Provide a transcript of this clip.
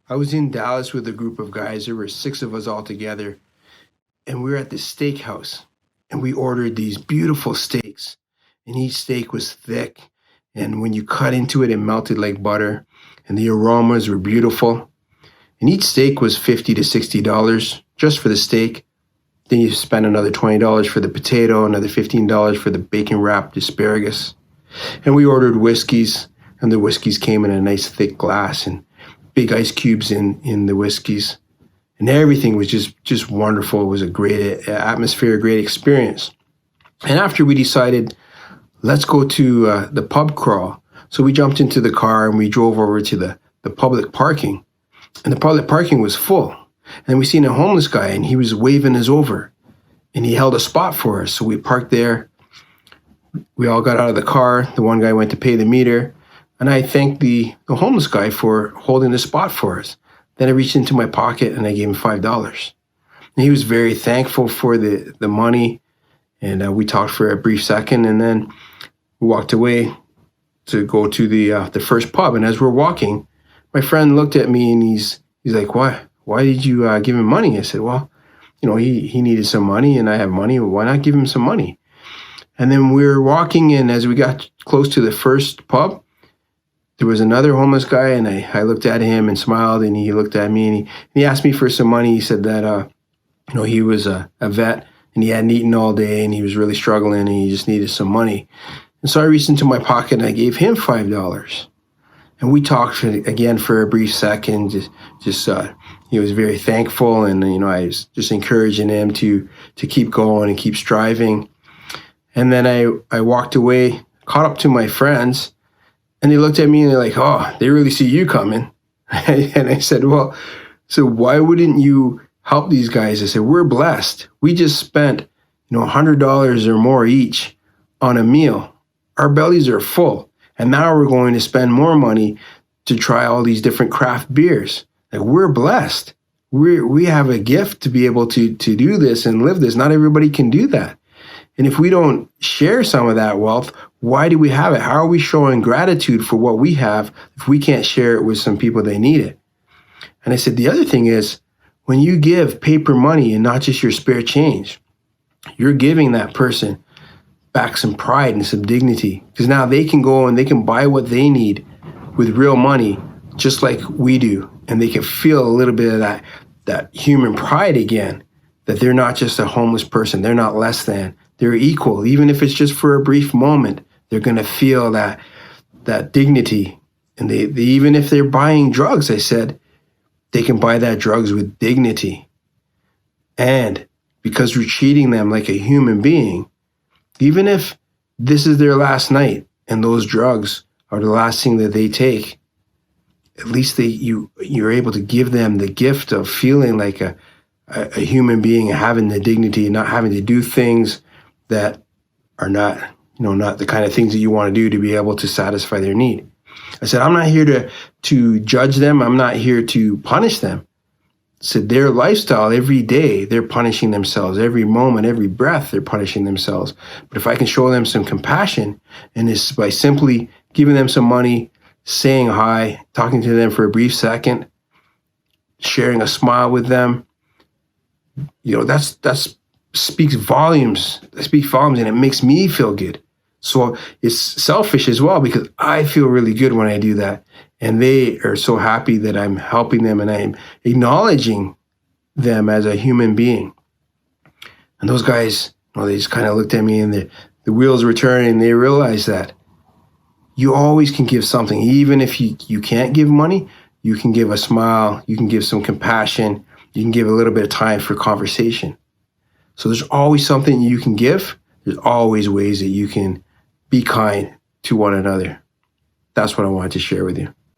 I was in Dallas with a group of guys. There were 6 of us all together, and we were at this steakhouse, and we ordered these beautiful steaks, and each steak was thick, and when you cut into it, it melted like butter, and the aromas were beautiful. And each steak was $50 to $60 just for the steak. Then you spend another $20 for the potato, another $15 for the bacon wrapped asparagus. And we ordered whiskeys, and the whiskeys came in a nice thick glass and big ice cubes in the whiskeys. And everything was just wonderful. It was a great atmosphere, a great experience. And after we decided, let's go to the pub crawl. So we jumped into the car and we drove over to the public parking. And the public parking was full. And we seen a homeless guy, and he was waving us over. And he held a spot for us. So we parked there. We all got out of the car. The one guy went to pay the meter. And I thanked the homeless guy for holding the spot for us. Then I reached into my pocket and I gave him $5. And he was very thankful for the money. And we talked for a brief second, and then we walked away to go to the first pub. And as we're walking, my friend looked at me and he's like, why did you give him money? I said, well, he needed some money and I have money. Why not give him some money? And then we were walking, and as we got close to the first pub, there was another homeless guy, and I looked at him and smiled, and he looked at me, and he asked me for some money. He said that, he was a vet and he hadn't eaten all day and he was really struggling and he just needed some money. And so I reached into my pocket and I gave him $5. And we talked again for a brief second. He was very thankful, and I was just encouraging him to keep going and keep striving. And then I walked away, caught up to my friends, and they looked at me and they're like, "Oh, they really see you coming." And I said, "Well, so why wouldn't you help these guys?" I said, "We're blessed. We just spent $100 or more each on a meal. Our bellies are full. And now we're going to spend more money to try all these different craft beers. Like, we're blessed. We have a gift to be able to do this and live this. Not everybody can do that. And if we don't share some of that wealth, why do we have it? How are we showing gratitude for what we have if we can't share it with some people that need it?" And I said, the other thing is, when you give paper money and not just your spare change, you're giving that person back some pride and some dignity, because now they can go and they can buy what they need with real money, just like we do. And they can feel a little bit of that human pride again, that they're not just a homeless person. They're not less than. They're equal. Even if it's just for a brief moment, they're going to feel that dignity. And they even if they're buying drugs, I said, they can buy that drugs with dignity. And because we're treating them like a human being, even if this is their last night and those drugs are the last thing that they take, at least you're able to give them the gift of feeling like a human being, having the dignity and not having to do things that are not the kind of things that you want to do to be able to satisfy their need. I said, I'm not here to judge them. I'm not here to punish them. So their lifestyle, every day, they're punishing themselves. Every moment, every breath, they're punishing themselves. But if I can show them some compassion, and it's by simply giving them some money, saying hi, talking to them for a brief second, sharing a smile with them, that's speaks volumes. That speaks volumes, and it makes me feel good. So it's selfish as well, because I feel really good when I do that. And they are so happy that I'm helping them and I'm acknowledging them as a human being. And those guys, they just kind of looked at me, and the wheels were turning, and they realized that you always can give something. Even if you can't give money, you can give a smile, you can give some compassion, you can give a little bit of time for conversation. So there's always something you can give. There's always ways that you can be kind to one another. That's what I wanted to share with you.